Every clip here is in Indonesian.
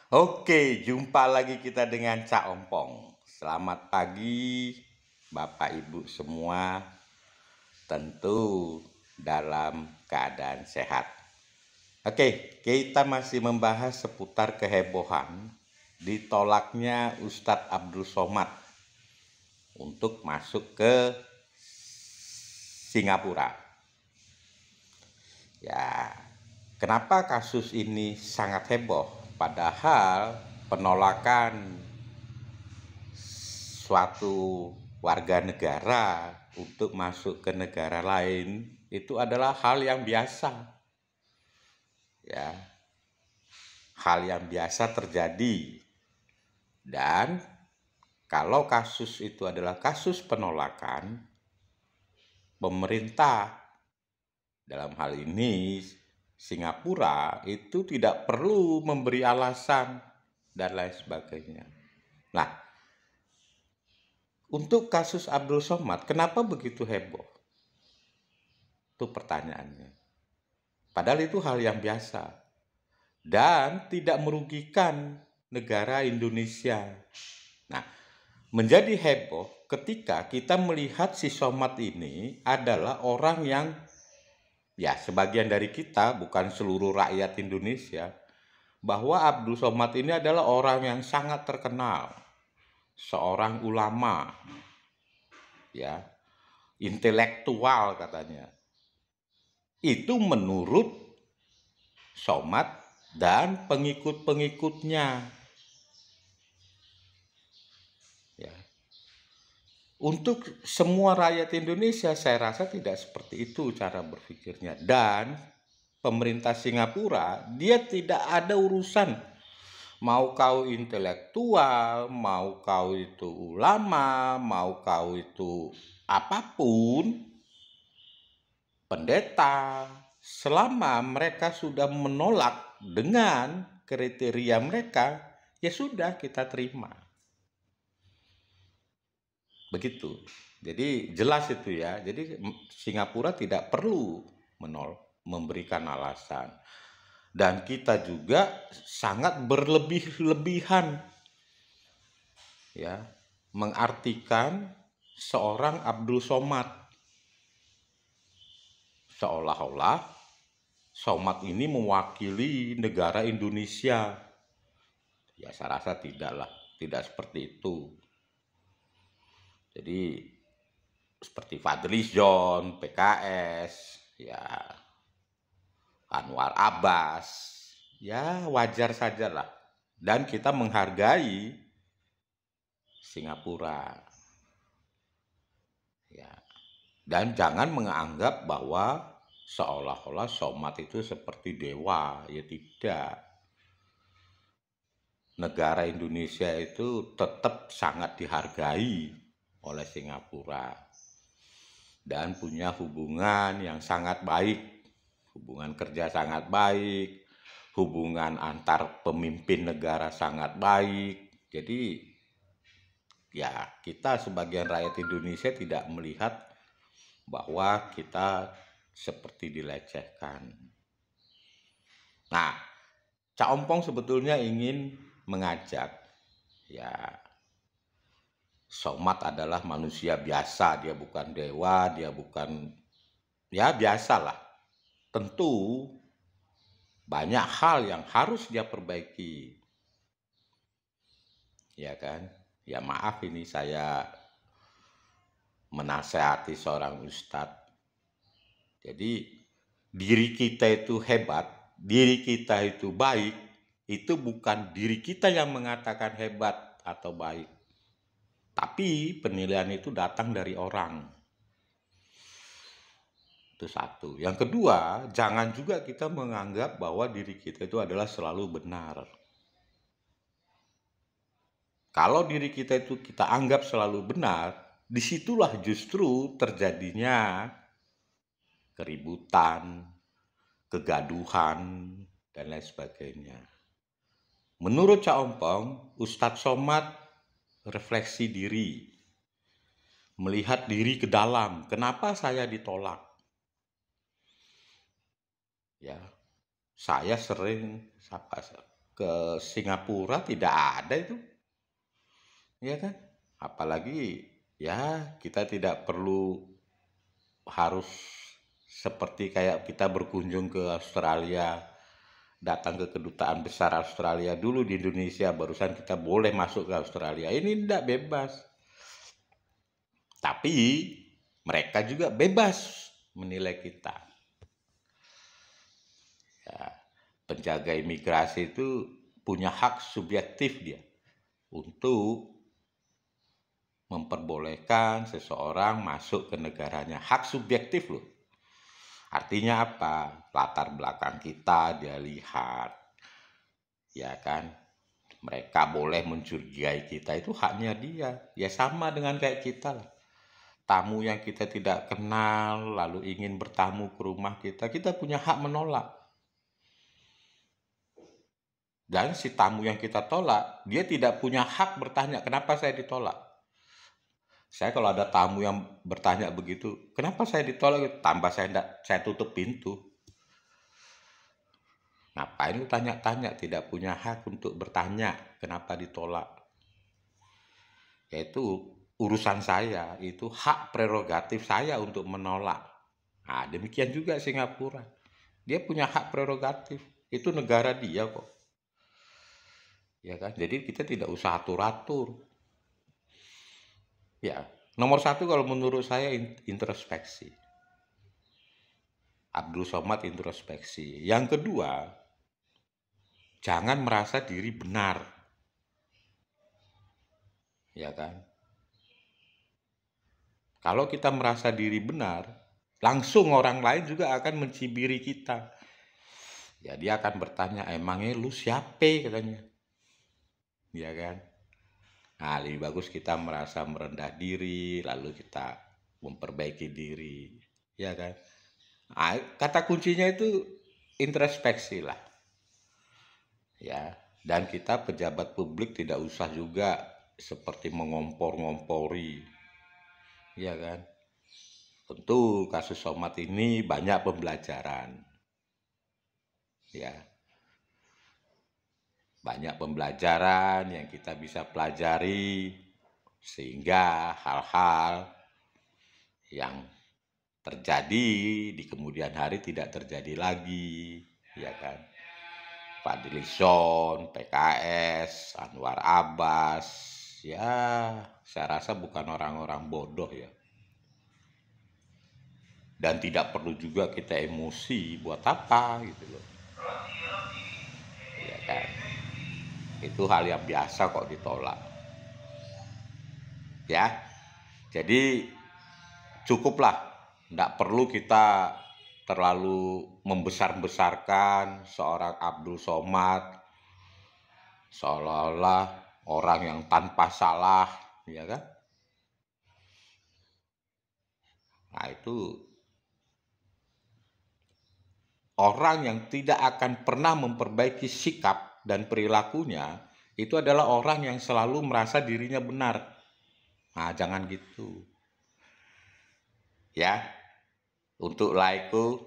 Oke, jumpa lagi kita dengan Cak Ompong. Selamat pagi, Bapak Ibu semua. Tentu dalam keadaan sehat. Oke, kita masih membahas seputar kehebohan ditolaknya Ustadz Abdul Somad untuk masuk ke Singapura. Ya, kenapa kasus ini sangat heboh? Padahal penolakan suatu warga negara untuk masuk ke negara lain itu adalah hal yang biasa. Ya, hal yang biasa terjadi. Dan kalau kasus itu adalah kasus penolakan, pemerintah dalam hal ini Singapura itu tidak perlu memberi alasan dan lain sebagainya. Nah, untuk kasus Abdul Somad, kenapa begitu heboh? Itu pertanyaannya. Padahal itu hal yang biasa dan tidak merugikan negara Indonesia. Nah, menjadi heboh ketika kita melihat si Somad ini adalah orang yang, ya sebagian dari kita, bukan seluruh rakyat Indonesia, bahwa Abdul Somad ini adalah orang yang sangat terkenal, seorang ulama, ya, intelektual katanya. Itu menurut Somad dan pengikut-pengikutnya. Ya. Untuk semua rakyat Indonesia saya rasa tidak seperti itu cara berpikirnya. Dan pemerintah Singapura dia tidak ada urusan mau kau intelektual, mau kau itu ulama, mau kau itu apapun, pendeta, selama mereka sudah menolak dengan kriteria mereka, ya sudah kita terima. Begitu. Jadi jelas itu ya. Jadi Singapura tidak perlu memberikan alasan. Dan kita juga sangat berlebih-lebihan ya mengartikan seorang Abdul Somad. Seolah-olah Somad ini mewakili negara Indonesia. Ya saya rasa tidaklah, tidak seperti itu. Jadi seperti Fadlizon, PKS, ya Anwar Abbas, ya wajar sajalah. Dan kita menghargai Singapura. Ya. Dan jangan menganggap bahwa seolah-olah Somad itu seperti dewa, ya tidak. Negara Indonesia itu tetap sangat dihargai oleh Singapura dan punya hubungan yang sangat baik, hubungan kerja sangat baik, hubungan antar pemimpin negara sangat baik. Jadi ya kita sebagian rakyat Indonesia tidak melihat bahwa kita seperti dilecehkan. Nah, Cak Ompong sebetulnya ingin mengajak, ya Somad adalah manusia biasa, dia bukan dewa, dia bukan, ya biasalah. Tentu banyak hal yang harus dia perbaiki, ya kan? Ya maaf ini saya menasehati seorang ustadz. Jadi diri kita itu hebat, diri kita itu baik, itu bukan diri kita yang mengatakan hebat atau baik. Tapi penilaian itu datang dari orang. Itu satu. Yang kedua, jangan juga kita menganggap bahwa diri kita itu adalah selalu benar. Kalau diri kita itu kita anggap selalu benar, disitulah justru terjadinya keributan, kegaduhan, dan lain sebagainya. Menurut Cak Ompong, Ustadz Somad refleksi diri, melihat diri ke dalam. Kenapa saya ditolak? Ya, saya sering ke Singapura tidak ada itu, ya kan? Apalagi ya kita tidak perlu harus seperti kayak kita berkunjung ke Australia, datang ke kedutaan besar Australia dulu di Indonesia, barusan kita boleh masuk ke Australia. Ini tidak bebas. Tapi mereka juga bebas menilai kita. Ya, penjaga imigrasi itu punya hak subjektif dia untuk memperbolehkan seseorang masuk ke negaranya. Hak subjektif loh. Artinya apa? Latar belakang kita dia lihat. Ya kan? Mereka boleh mencurigai kita, itu haknya dia. Ya sama dengan kayak kita lah. Tamu yang kita tidak kenal lalu ingin bertamu ke rumah kita punya hak menolak. Dan si tamu yang kita tolak, dia tidak punya hak bertanya, kenapa saya ditolak? Saya kalau ada tamu yang bertanya begitu, kenapa saya ditolak? Tambah saya tutup pintu. Ngapain lu tanya-tanya? Tidak punya hak untuk bertanya kenapa ditolak. Yaitu urusan saya, itu hak prerogatif saya untuk menolak. Nah, demikian juga Singapura. Dia punya hak prerogatif. Itu negara dia kok. Ya kan? Jadi kita tidak usah atur-atur. Ya, nomor satu kalau menurut saya introspeksi. Abdul Somad introspeksi. Yang kedua, jangan merasa diri benar. Ya kan? Kalau kita merasa diri benar, langsung orang lain juga akan mencibiri kita. Ya dia akan bertanya, emangnya lu siapa katanya. Ya kan? Nah, lebih bagus kita merasa merendah diri, lalu kita memperbaiki diri. Ya kan? Nah, kata kuncinya itu introspeksi lah. Ya, dan kita pejabat publik tidak usah juga seperti mengompor-ngompori. Ya kan? Tentu kasus Somad ini banyak pembelajaran. Ya. Banyak pembelajaran yang kita bisa pelajari sehingga hal-hal yang terjadi di kemudian hari tidak terjadi lagi, ya kan? Fadlizon, PKS, Anwar Abbas, ya saya rasa bukan orang-orang bodoh ya. Dan tidak perlu juga kita emosi, buat apa gitu loh. Ya kan? Itu hal yang biasa kok ditolak. Ya, jadi cukuplah, tidak perlu kita terlalu membesar-besarkan seorang Abdul Somad seolah-olah orang yang tanpa salah, ya kan? Nah itu orang yang tidak akan pernah memperbaiki sikap dan perilakunya, itu adalah orang yang selalu merasa dirinya benar. Nah jangan gitu. Ya, untuk laiku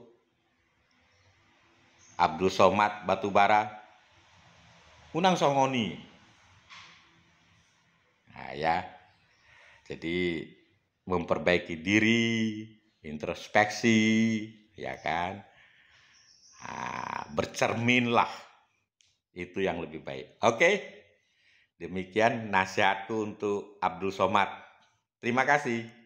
Abdul Somad Batubara Unang Songoni. Nah ya, jadi memperbaiki diri, introspeksi, ya kan? Nah, bercerminlah, itu yang lebih baik. Oke, demikian nasihatku untuk Abdul Somad. Terima kasih.